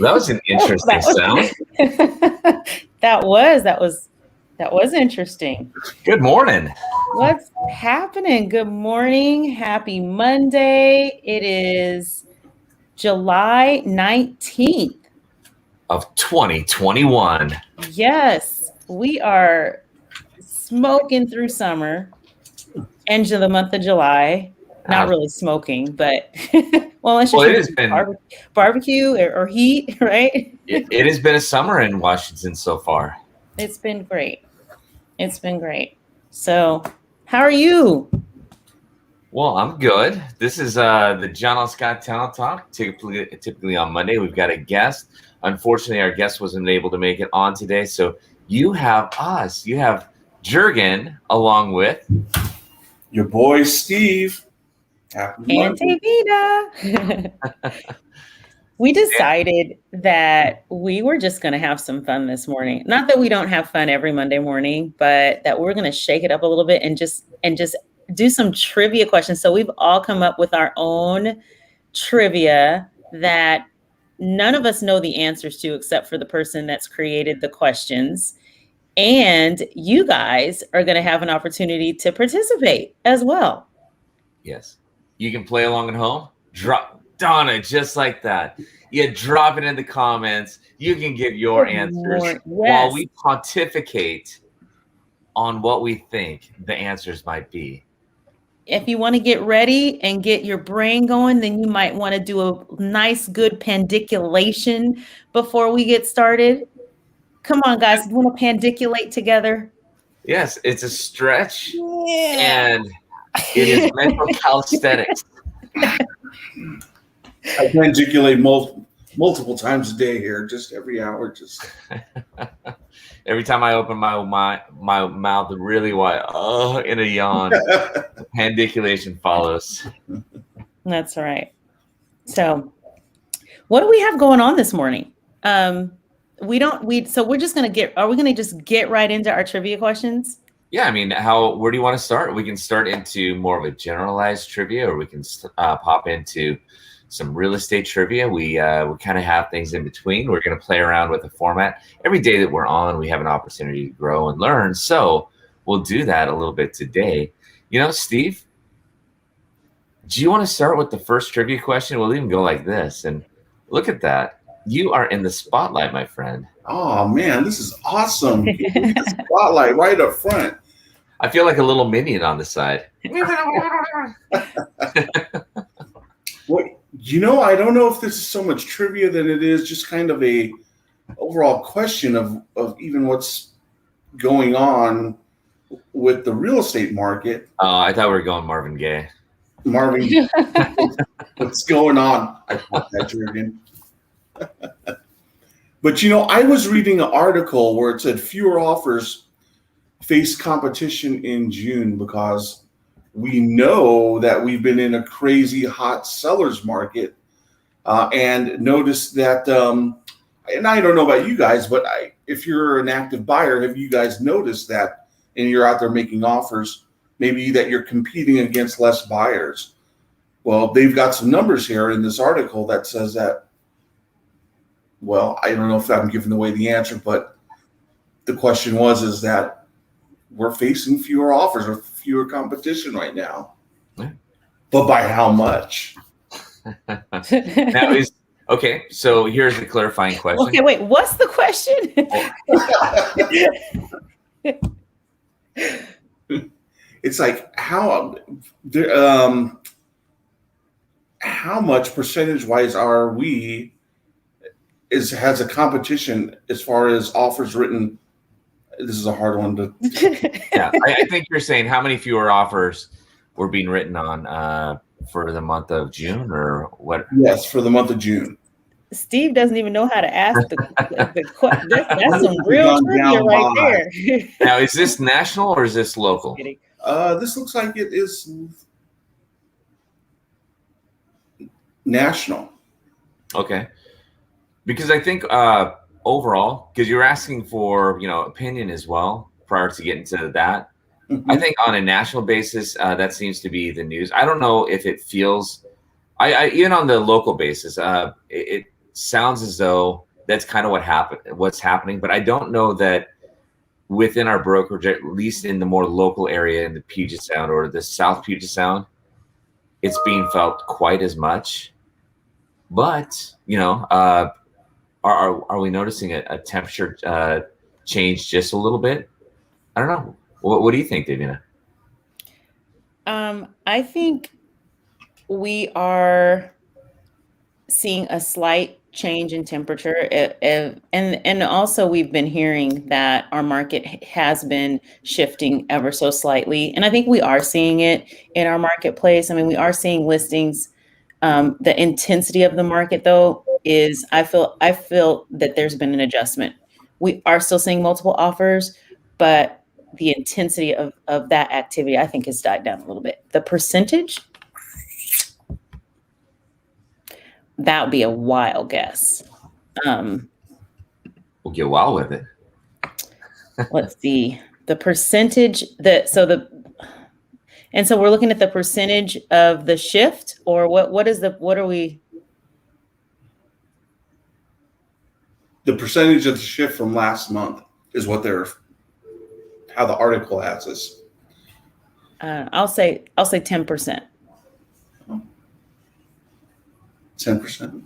That was an interesting sound. That was interesting. Good morning. What's happening? Good morning. Happy Monday. It is July 19th of 2021. Yes, we are smoking through summer into the month of July. Not really smoking, but well, it's just it has been barbecue or heat, right? It has been a summer in Washington so far. It's been great. It's been great. So, how are you? Well, I'm good. This is the John Scott Talent Talk. Typically on Monday, we've got a guest. Unfortunately, our guest wasn't able to make it on today, so you have us. You have Jurgen along with your boy Steve. And Tavita. We decided that we were just going to have some fun this morning. Not that we don't have fun every Monday morning, but that we're going to shake it up a little bit and just do some trivia questions. So we've all come up with our own trivia that none of us know the answers to except for the person that's created the questions. And you guys are going to have an opportunity to participate as well. Yes. You can play along at home. Drop Donna, just like that. You drop it in the comments. You can give your answers while we pontificate on what we think the answers might be. If you want to get ready and get your brain going, then you might want to do a nice, good pandiculation before we get started. Come on, guys. You want to pandiculate together? Yes, it's a stretch. Yeah. And it is mental calisthenics. I pandiculate multiple times a day here, just every hour. Just every time I open my mouth really wide, in a yawn, pandiculation follows. That's right. So, what do we have going on this morning? So we're just gonna are we gonna just get right into our trivia questions? Yeah, I mean, where do you want to start? We can start into more of a generalized trivia, or we can pop into some real estate trivia. We kind of have things in between. We're going to play around with the format. Every day that we're on, we have an opportunity to grow and learn. So we'll do that a little bit today. You know, Steve, do you want to start with the first trivia question? We'll even go like this. And look at that. You are in the spotlight, my friend. Oh, man, this is awesome. Spotlight right up front. I feel like a little minion on the side. Well, I don't know if this is so much trivia than it is just kind of a overall question of even what's going on with the real estate market. Oh, I thought we were going Marvin Gaye. Marvin, what's going on? I caught that, Jurgen. But, I was reading an article where it said fewer offers face competition in June because we know that we've been in a crazy hot seller's market and noticed that, and I don't know about you guys, but if you're an active buyer, have you guys noticed that and you're out there making offers, maybe that you're competing against less buyers? Well, they've got some numbers here in this article that says that, well, I don't know if I'm giving away the answer, but the question is that we're facing fewer offers or fewer competition right now. Yeah. But by how much? Okay, so here's the clarifying question. Okay, wait, what's the question? It's like how much percentage-wise are we has a competition as far as offers written? This is a hard one to. Yeah, I think you're saying how many fewer offers were being written on for the month of June, or what? Yes, for the month of June. Steve doesn't even know how to ask the question. That's some real trivia right there. Now, is this national or is this local? This looks like it is national. Okay. Because I think overall, because you're asking for, opinion as well prior to getting to that. Mm-hmm. I think on a national basis, that seems to be the news. I don't know if it feels, I even on the local basis, it sounds as though that's kind of what's happening. But I don't know that within our brokerage, at least in the more local area in the Puget Sound or the South Puget Sound, it's being felt quite as much. But, are we noticing a temperature change just a little bit? I don't know. What do you think, Davina? I think we are seeing a slight change in temperature, and also we've been hearing that our market has been shifting ever so slightly, and I think we are seeing it in our marketplace. I mean, we are seeing listings. The intensity of the market, though, is I feel that there's been an adjustment. We are still seeing multiple offers, but the intensity of that activity, I think, has died down a little bit. The percentage, that would be a wild guess. We'll get wild with it. Let's see. The percentage and so we're looking at the percentage of the shift, or what are we? The percentage of the shift from last month is how the article has us. I'll say 10%. 10%.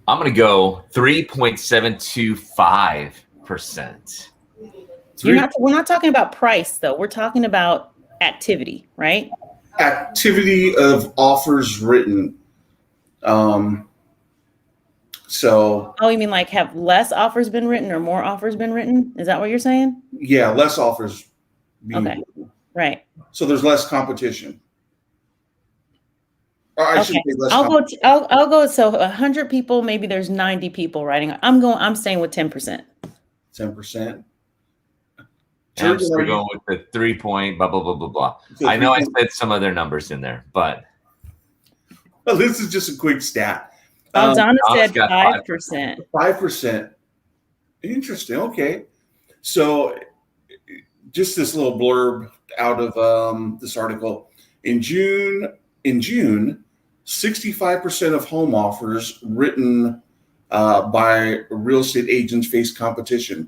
I'm going to go 3.725%. We're not talking about price, though. We're talking about activity, right? Activity of offers written. So. Oh, you mean like have less offers been written or more offers been written? Is that what you're saying? Yeah, less offers being written. Right. So there's less competition. Or I should say less competition. I'll go. So 100 people, maybe there's 90 people writing. I'm staying with 10%. 10%. We're going with the 3 point, blah, blah, blah, blah, blah. I know I said some other numbers in there, but. Well, this is just a quick stat. Donna said 5%. 5%. Interesting. Okay. So just this little blurb out of this article. In June, 65% of home offers written by real estate agents face competition,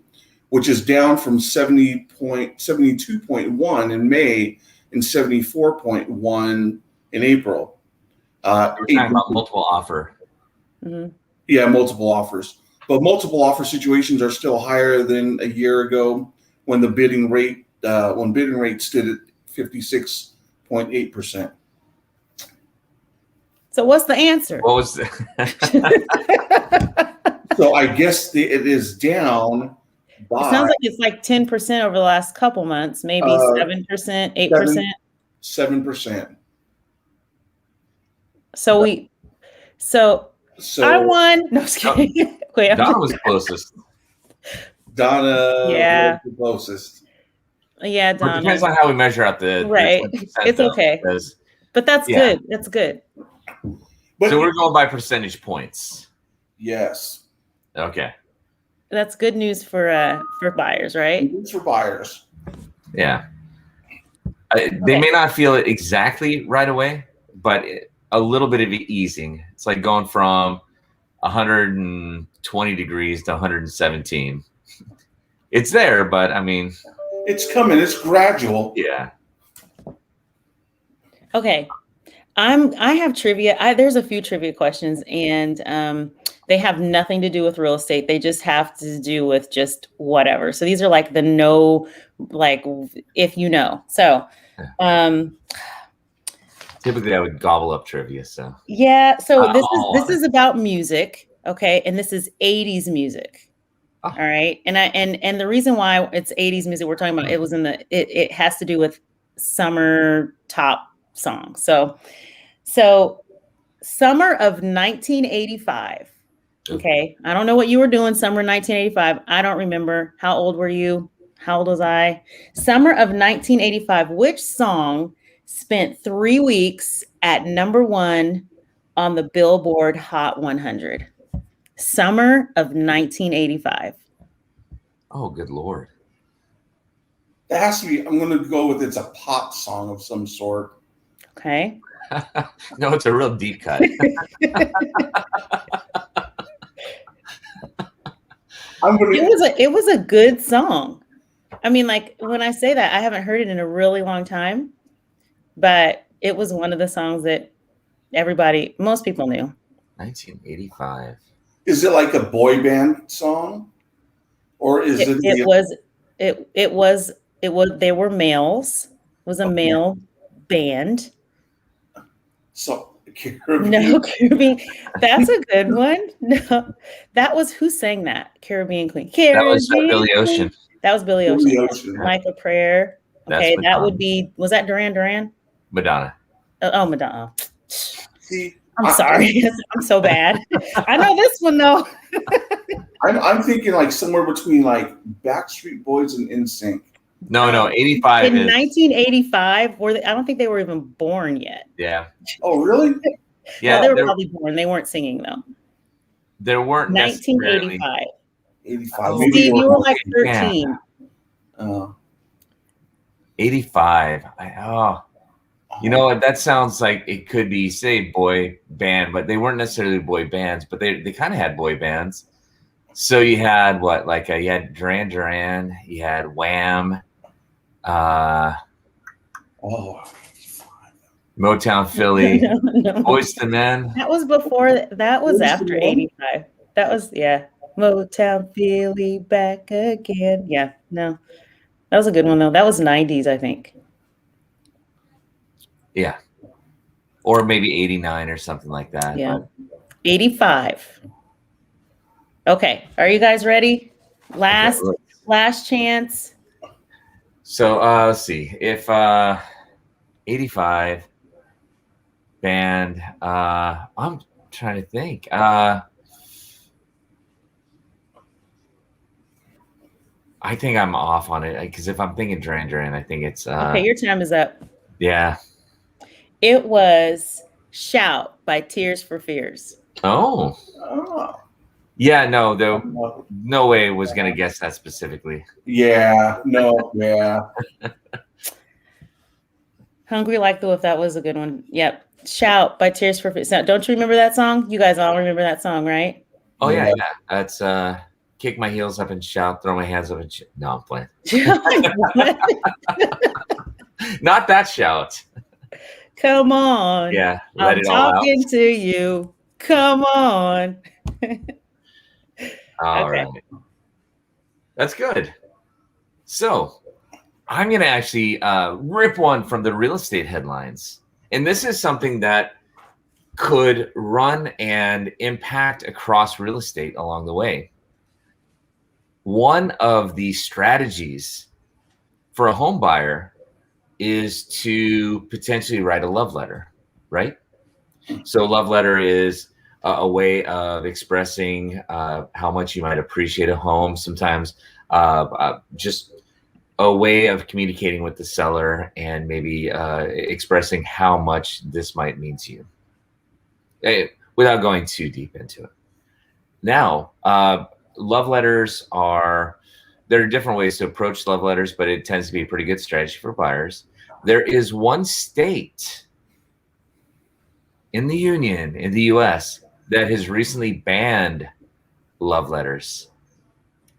which is down from 72.1 in May and 74.1 in April. We're talking about multiple offer. Mm-hmm. Yeah, multiple offers. But multiple offer situations are still higher than a year ago when the bidding rate stood at 56.8%. So what's the answer? What was So I guess it is down. It sounds like it's like 10% over the last couple months, maybe 7%, 8%. 7%. So So I won. No, just kidding. Wait, Donna was closest. Donna was the closest. Yeah, Donna. It depends on how we measure out the right. It's okay. But that's good. That's good. But, so we're going by percentage points. Yes. Okay. That's good news for buyers, right? News for buyers. Yeah. They may not feel it exactly right away, but a little bit of easing. It's like going from 120 degrees to 117. It's there, but I mean, it's coming. It's gradual. Yeah. Okay. I have trivia. There's a few trivia questions, and they have nothing to do with real estate. They just have to do with just whatever. So these are like the if you know. So typically I would gobble up trivia. So yeah. So this is about music. Okay. And this is 80s music. Oh. All right. And the reason why it's 80s music we're talking about, it has to do with summer top songs. So summer of 1985. Okay. I don't know what you were doing summer 1985. I don't remember. How old were you? How old was I? Summer of 1985. Which song spent 3 weeks at #1 on the Billboard Hot 100? Summer of 1985. Oh, good Lord. That has to be, I'm going to go with it's a pop song of some sort. Okay. No, it's a real deep cut. It was a good song. I mean, like when I say that, I haven't heard it in a really long time, but it was one of the songs that most people knew. 1985. Is it like a boy band song, or is it? They were males. It was a male band. So Caribbean. No, Caribbean. That's a good one. No, that was who sang that? Caribbean Queen. That was Billy Ocean. That was Billy Ocean. Like a Prayer. Okay, that would be. Was that Duran Duran? Madonna. Oh, Madonna. See, I'm sorry. I'm so bad. I know this one though. I'm thinking like somewhere between like Backstreet Boys and NSYNC. No, 85. In 1985, I don't think they were even born yet. Yeah. Oh, really? Yeah, well, they were probably born. They weren't singing though. There weren't 1985. 85. Steve, you were like 13. 85. You know what? That sounds like it could be, say, boy band, but they weren't necessarily boy bands, but they kind of had boy bands. So you had what? Like you had Duran Duran, you had Wham, Motown Philly, No. Boyz II Men. That was before. That was after 85. That was Motown Philly back again. Yeah, no, that was a good one though. That was 90s, I think. Yeah, or maybe 89 or something like that. Yeah, 85. Okay, are you guys ready? Last chance. So let's see. If 85 band, I'm trying to think. I think I'm off on it because if I'm thinking Duran Duran, I think it's okay. Your time is up. Yeah. It was "Shout" by Tears for Fears. Oh. Yeah, no, though, no way I was gonna guess that specifically. Yeah, no, yeah. Hungry Like the Wolf, that was a good one. Yep. "Shout" by Tears for Fears. Now, don't you remember that song? You guys all remember that song, right? Oh yeah. That's kick my heels up and shout, throw my hands up and no, I'm playing. Not that shout. Come on. Yeah, I'm talking to you. Come on. All right. That's good. So I'm going to actually rip one from the real estate headlines. And this is something that could run and impact across real estate along the way. One of the strategies for a home buyer is to potentially write a love letter, right? So a love letter is a way of expressing how much you might appreciate a home. Sometimes just a way of communicating with the seller and maybe expressing how much this might mean to you without going too deep into it. Now, love letters there are different ways to approach love letters, but it tends to be a pretty good strategy for buyers. There is one state in the Union, in the US, that has recently banned love letters.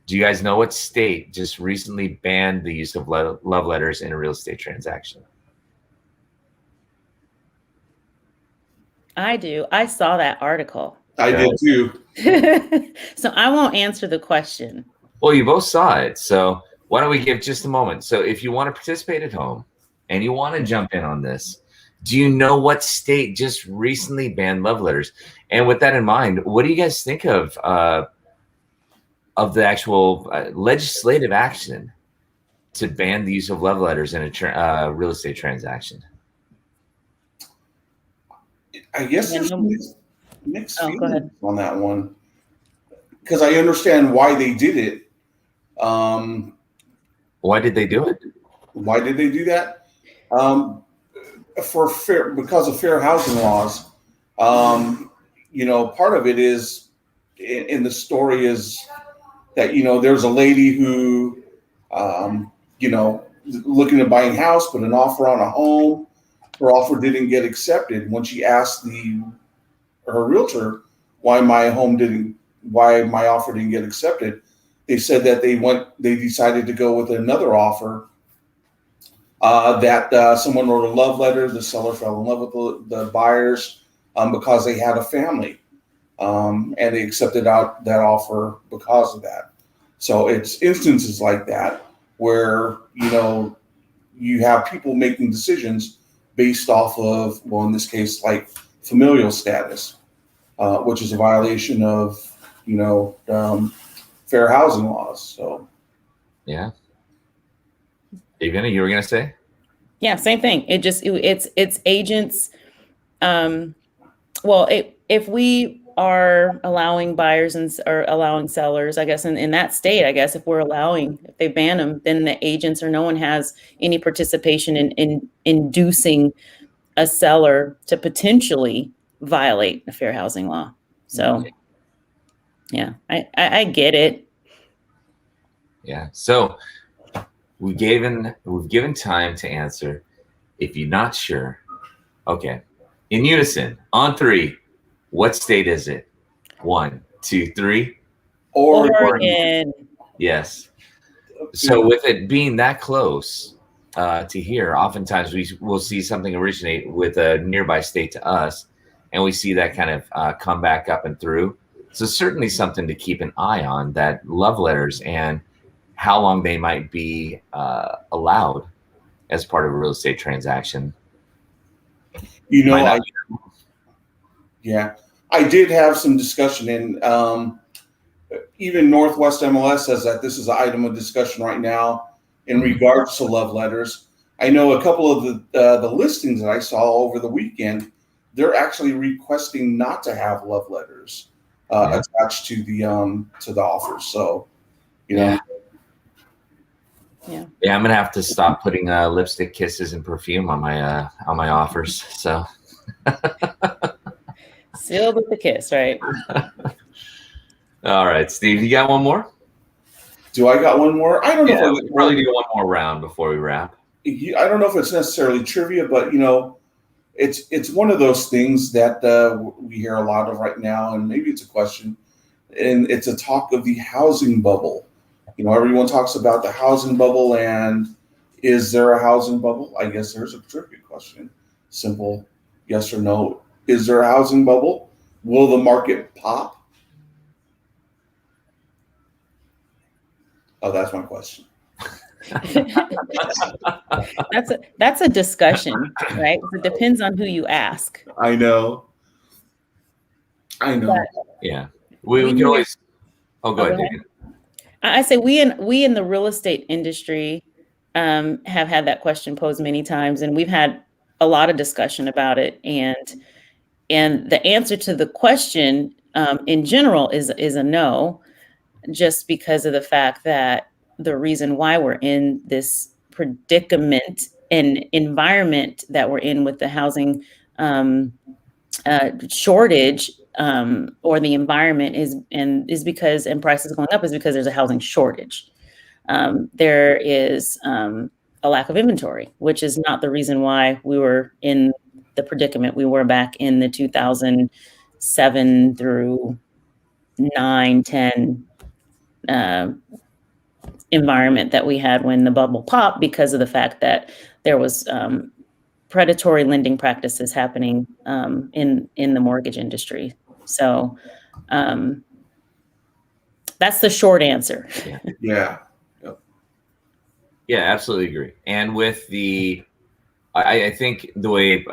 Do you guys know what state just recently banned the use of love letters in a real estate transaction? I do. I saw that article. I did too. So I won't answer the question. Well, you both saw it. So why don't we give just a moment? So if you want to participate at home and you want to jump in on this, do you know what state just recently banned love letters? And with that in mind, what do you guys think of the actual legislative action to ban the use of love letters in a real estate transaction? I guess there's mixed feelings on that one, because I understand why they did it. Why did they do it? Why did they do that? Because of fair housing laws. Part of it is in the story is that there's a lady who looking at buying a house, put an offer on a home. Her offer didn't get accepted. When she asked her realtor why my offer didn't get accepted, they said that they decided to go with another offer. That someone wrote a love letter. The seller fell in love with the buyers because they had a family, and they accepted out that offer because of that. So it's instances like that where you have people making decisions based off of, well, in this case, like familial status, which is a violation of fair housing laws. So yeah. Davina, you were gonna say? Yeah, same thing. It's agents. If we are allowing buyers or allowing sellers, I guess in that state, I guess if they ban them, then the agents or no one has any participation in inducing a seller to potentially violate a fair housing law. So, yeah, I get it. Yeah. So we've given time to answer. If you're not sure, okay. In unison, on 3, what state is it? 1, 2, 3. Oregon. Yes. So with it being that close to here, oftentimes we will see something originate with a nearby state to us, and we see that kind of come back up and through. So certainly something to keep an eye on, that love letters and how long they might be allowed as part of a real estate transaction. I did have some discussion, and even Northwest MLS says that this is an item of discussion right now in regards to love letters. I know a couple of the listings that I saw over the weekend, they're actually requesting not to have love letters attached to the offers. So, Yeah. Yeah, I'm gonna have to stop putting lipstick kisses and perfume on my offers. So Sealed with a kiss, right? All right, Steve, you got one more? Do I got one more? I don't know. Yeah, we can probably do one more round before we wrap. I don't know if it's necessarily trivia, but it's one of those things that we hear a lot of right now, and maybe it's a question, and it's a talk of the housing bubble. Everyone talks about the housing bubble, and is there a housing bubble? I guess there's a trivia question. Simple yes or no. Is there a housing bubble? Will the market pop? Oh, that's my question. That's a discussion, right? It depends on who you ask. I know. But yeah, we can always. Oh, go ahead, David. I say we in the real estate industry have had that question posed many times, and we've had a lot of discussion about it. And the answer to the question in general is a no, just because of the fact that the reason why we're in this predicament and environment that we're in with the housing shortage or the environment is because, and prices going up, is because there's a housing shortage. There is a lack of inventory, which is not the reason why we were in the predicament we were back in the 2007 through 9, 10 environment that we had when the bubble popped, because of the fact that there was predatory lending practices happening in the mortgage industry. So that's the short answer. Yeah. Yeah, absolutely agree. And with I think the way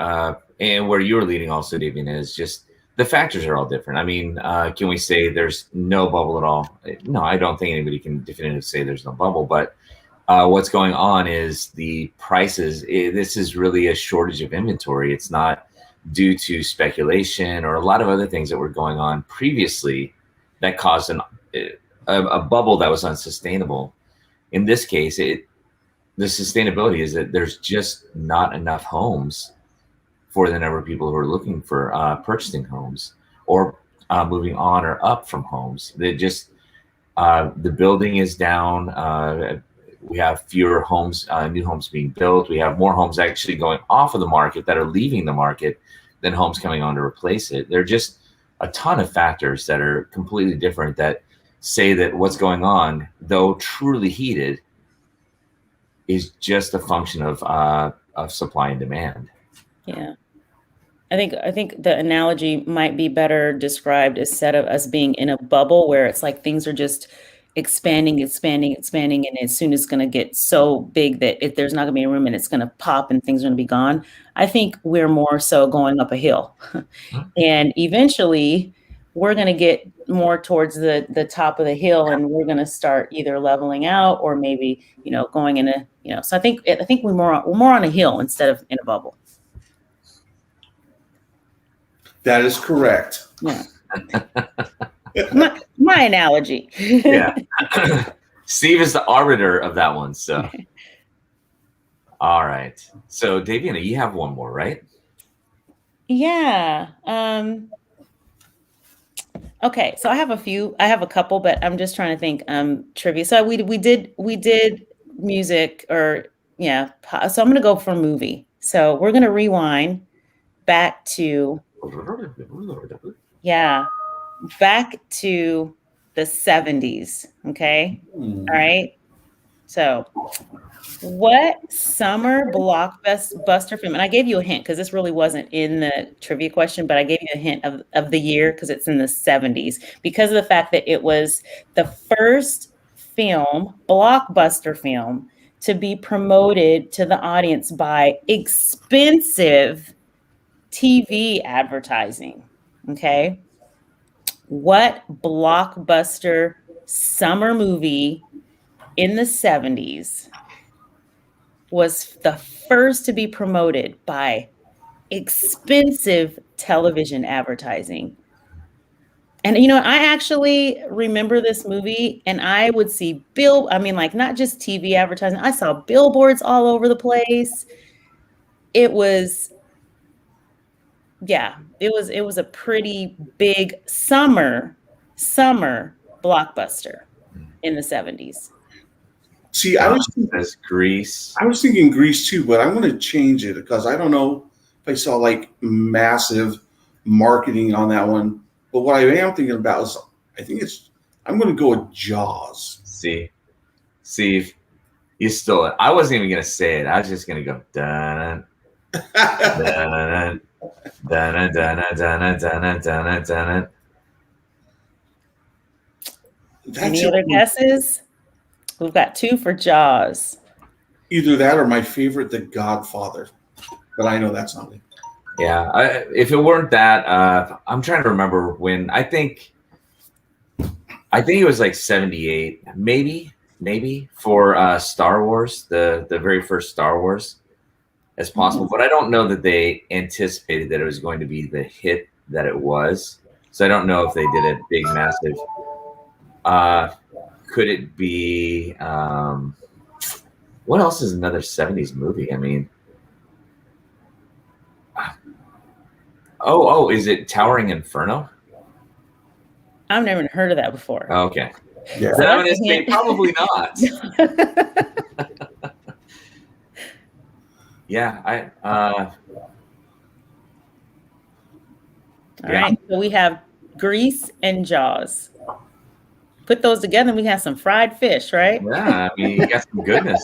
and where you're leading also, Davina, is just the factors are all different. I mean, can we say there's no bubble at all? No, I don't think anybody can definitively say there's no bubble. But what's going on is the prices. This is really a shortage of inventory. It's not due to speculation or a lot of other things that were going on previously that caused a bubble that was unsustainable. In this case, the sustainability is that there's just not enough homes for the number of people who are looking for purchasing homes or moving on or up from homes. They just the building is down. We have fewer homes, new homes being built. We have more homes actually going off of the market that are leaving the market than homes coming on to replace it. There are just a ton of factors that are completely different that say that what's going on, though truly heated, is just a function of supply and demand. Yeah. I think the analogy might be better described instead of us being in a bubble where it's like things are just expanding, and as soon as it's going to get so big that if there's not going to be room and it's going to pop and things are going to be gone. I think we're more so going up a hill, and eventually we're going to get more towards the top of the hill, and we're going to start either leveling out or maybe going in a So I think we're more on a hill instead of in a bubble. That is correct. Yeah. my analogy. Yeah. Steve is the arbiter of that one. So, all right. So, Davina, you have one more, right? Yeah. Okay. So I have a few. I have a couple, but I'm just trying to think. Trivia. So we did music, or yeah. So I'm gonna go for movie. So we're gonna rewind back to. Yeah. Back to the 70s. Okay. All right. So what summer blockbuster film, and I gave you a hint because this really wasn't in the trivia question, but I gave you a hint of the year because it's in the 70s because of the fact that it was the first blockbuster film to be promoted to the audience by expensive TV advertising. Okay. What blockbuster summer movie in the 70s was the first to be promoted by expensive television advertising? And I actually remember this movie, and I would see not just TV advertising. I saw billboards all over the place. It was a pretty big summer blockbuster in the 70s. See, I was Grease. I was thinking Grease too, but I'm going to change it because I don't know if I saw like massive marketing on that one. But what I am thinking about is I'm going to go with Jaws. See, Steve, you stole it. I wasn't even going to say it. I was just going to go dun dun dun dun dun dun dun dun. Any other guesses? We've got 2 for Jaws. Either that or my favorite, The Godfather. But I know that's not it. Yeah, if it weren't that, I'm trying to remember when. I think it was like 78, maybe for Star Wars, the very first Star Wars, as possible. But I don't know that they anticipated that it was going to be the hit that it was. So I don't know if they did a big, massive. Could it be? What else is another 70s movie? I mean, is it Towering Inferno? I've never heard of that before. Okay. Yeah. Then I'm going to say probably not. Yeah, All right. So we have Grease and Jaws. Put those together and we have some fried fish, right? Yeah, I mean, you got some goodness.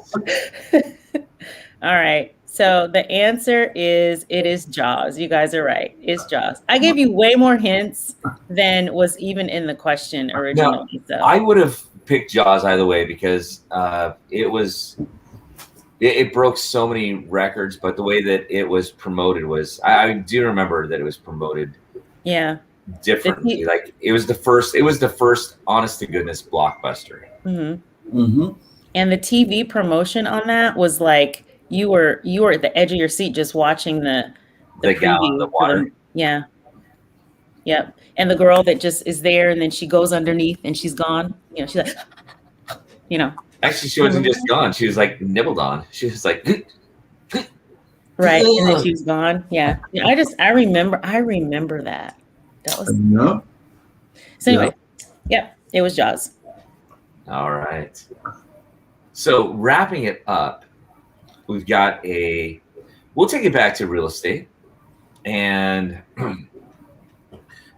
All right. So the answer is it is Jaws. You guys are right. It's Jaws. I gave you way more hints than was even in the question originally. No, I would have picked Jaws either way because it broke so many records, but the way that it was promoted was I do remember that it was promoted differently. Like it was the first honest to goodness blockbuster. Mm-hmm. Mm-hmm. And the TV promotion on that was like you were at the edge of your seat just watching the gallon of water. Yeah. Yep. And the girl that just is there and then she goes underneath and she's gone. She's like, Actually, she wasn't just gone. She was like nibbled on. She was like, right. And then she was gone. Yeah. I remember that. That was. No. So anyway, yep, it was Jaws. All right. So wrapping it up, we've got we'll take it back to real estate. And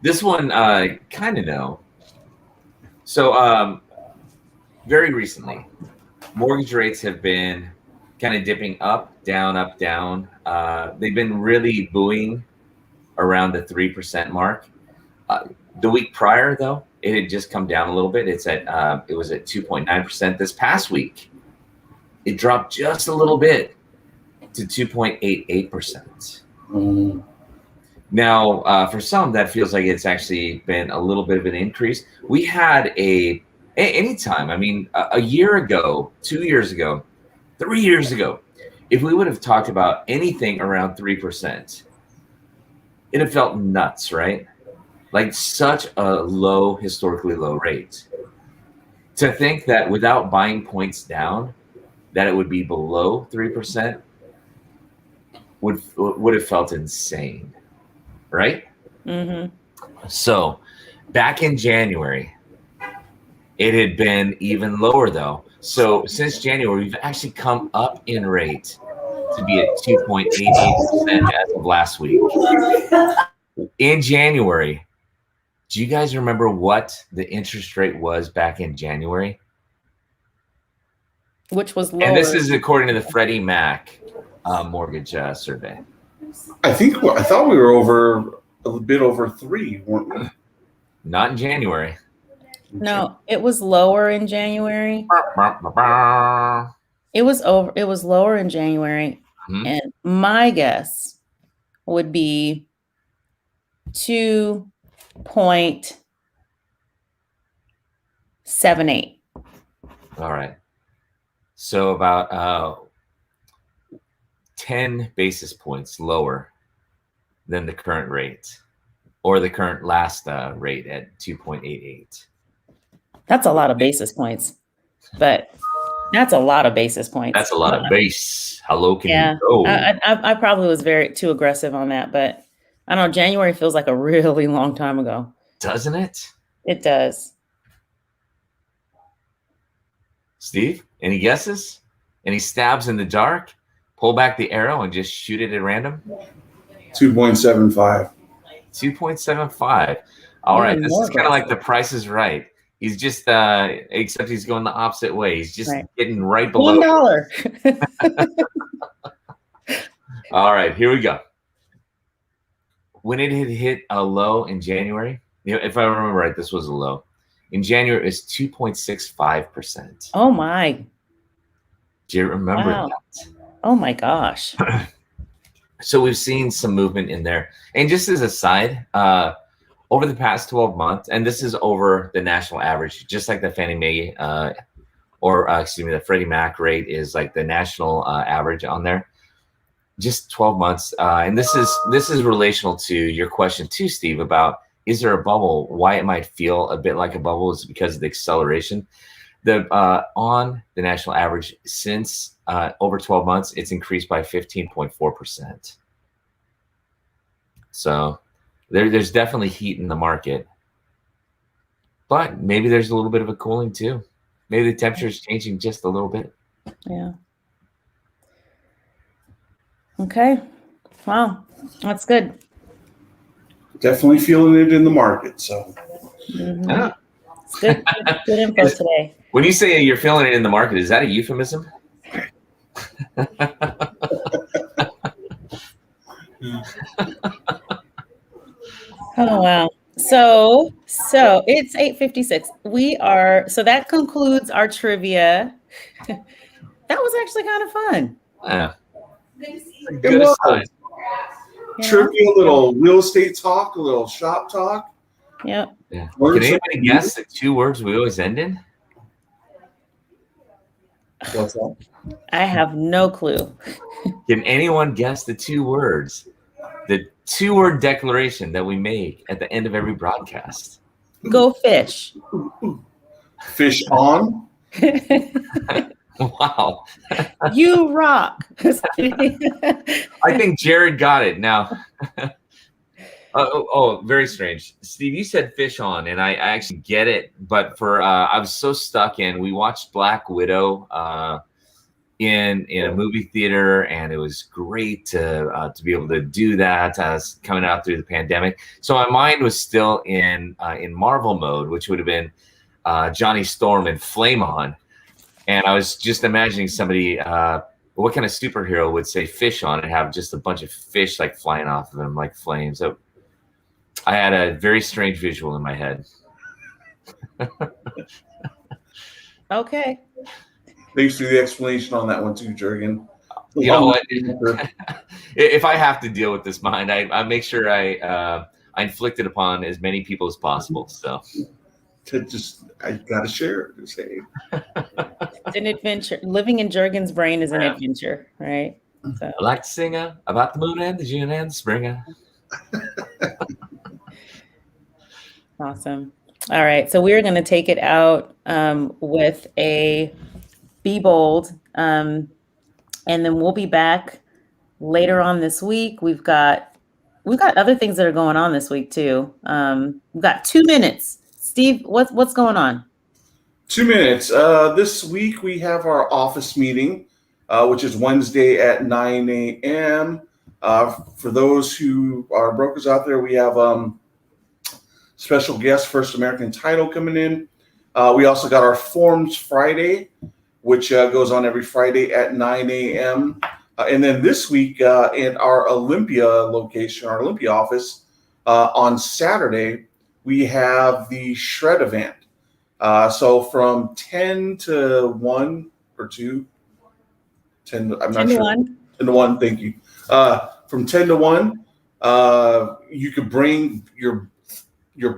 this one, kind of know. So very recently, mortgage rates have been kind of dipping up, down, up, down. They've been really buoying around the 3% mark. The week prior, though, it had just come down a little bit. It was at 2.9%. This past week, it dropped just a little bit to 2.88%. Now, for some, that feels like it's actually been a little bit of an increase. We had anytime, I mean, a year ago, 2 years ago, 3 years ago, if we would have talked about anything around 3%, it'd have felt nuts, right? Like such a historically low rate. To think that without buying points down, that it would be below 3% would have felt insane, right? Mm-hmm. So back in January, it had been even lower though. So since January, we've actually come up in rate to be at 2.88% as of last week. In January, do you guys remember what the interest rate was back in January? Which was lower. And this is according to the Freddie Mac mortgage survey. I thought we were a bit over 3, weren't we? Not in January. No, it was lower in January. It was lower in January. Mhm. And my guess would be 2.78. All right. So about 10 basis points lower than the current rate, or the current last rate at 2.88. That's a lot of basis points, but that's a lot of basis points. That's a lot of base. How low can Yeah, you go? I probably was too aggressive on that, but I don't know. January feels like a really long time ago. Doesn't it? It does. Steve, any guesses? Any stabs in the dark? Pull back the arrow and just shoot it at random? 2.75. 2.75. All right. Even This more is kind of like aggressive. The Price is Right. He's just, except he's going the opposite way. He's just Right. getting right below. $1. All right, here we go. When it had hit a low in January, if I remember right, this was a low. In January, it was 2.65%. Oh my. Do you remember Wow. that? Oh my gosh. So we've seen some movement in there. And just as a side, over the past 12 months, and this is over the national average, just like the Fannie Mae the Freddie Mac rate is like the national average on there. Just 12 months. And this is relational to your question too, Steve, about is there a bubble? Why it might feel a bit like a bubble is because of the acceleration. On the national average, since over 12 months, it's increased by 15.4%. So there's definitely heat in the market, but maybe there's a little bit of a cooling too. Maybe the temperature is changing just a little bit. Yeah. Okay. Wow. That's good. Definitely feeling it in the market. So Mhm. Yeah. It's good info today. When you say you're feeling it in the market, is that a euphemism? Oh wow. So it's 8:56. So that concludes our trivia. That was actually kind of fun. Yeah. It Good was. aside. Yeah. Trivia, a little real estate talk, a little shop talk. Yep. Yeah. Learn Can anybody something guess the 2 words we always end in? What's that? I have no clue. Can anyone guess the 2 words? The 2-word declaration that we make at the end of every broadcast. Go fish. Fish on. Wow. You rock. I think Jared got it now. Very strange. Steve, you said fish on, and I actually get it, but I was so stuck in. We watched Black Widow in a movie theater, and it was great to be able to do that coming out through the pandemic. So my mind was still in Marvel mode, which would have been Johnny Storm and Flame On. And I was just imagining somebody, what kind of superhero would say fish on and have just a bunch of fish like flying off of him like flames. So I had a very strange visual in my head. Okay. Thanks for the explanation on that one too, Jurgen. You know what? If I have to deal with this mind, I make sure I inflict it upon as many people as possible. So I gotta share it. Just say. It's an adventure. Living in Jurgen's brain is an adventure, right? So. I like to sing about the moon and the June and the spring. Awesome. All right. So we're going to take it out with a Be Bold. And then we'll be back later on this week. We've got other things that are going on this week too. We've got 2 minutes. Steve, what's going on? 2 minutes. This week we have our office meeting, which is Wednesday at 9 a.m. For those who are brokers out there, we have special guest First American Title coming in. We also got our Forms Friday, which goes on every Friday at 9 a.m. And then this week in our Olympia location, our Olympia office, on Saturday, we have the Shred event. So from 10 to 1 or 2, 10, I'm not 10 to sure. 1. 10 to 1, thank you. From 10 to 1, you could bring your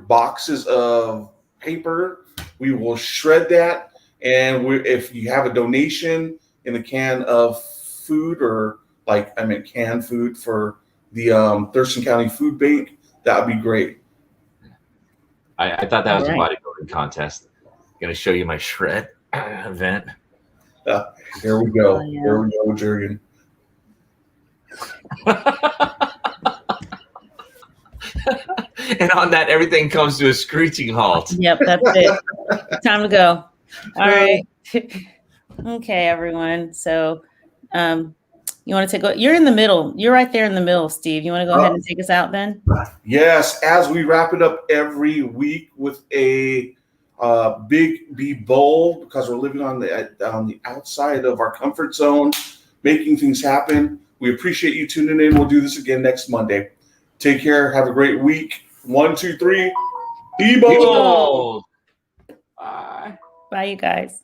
boxes of paper. We will shred that. And if you have a donation in a can of food or canned food for the Thurston County Food Bank, that would be great. I thought that was a bodybuilding contest. Going to show you my shred event. Here we go. Yeah. Here we go, Jurgen. And on that, everything comes to a screeching halt. Yep, that's it. Time to go. All right. Okay, everyone. So you want to you're in the middle. You're right there in the middle, Steve. You want to go ahead and take us out then? Yes. As we wrap it up every week with a big Be Bold, because we're living on the outside of our comfort zone, making things happen. We appreciate you tuning in. We'll do this again next Monday. Take care. Have a great week. 1, 2, 3. Be bold. Bye. Bye, you guys.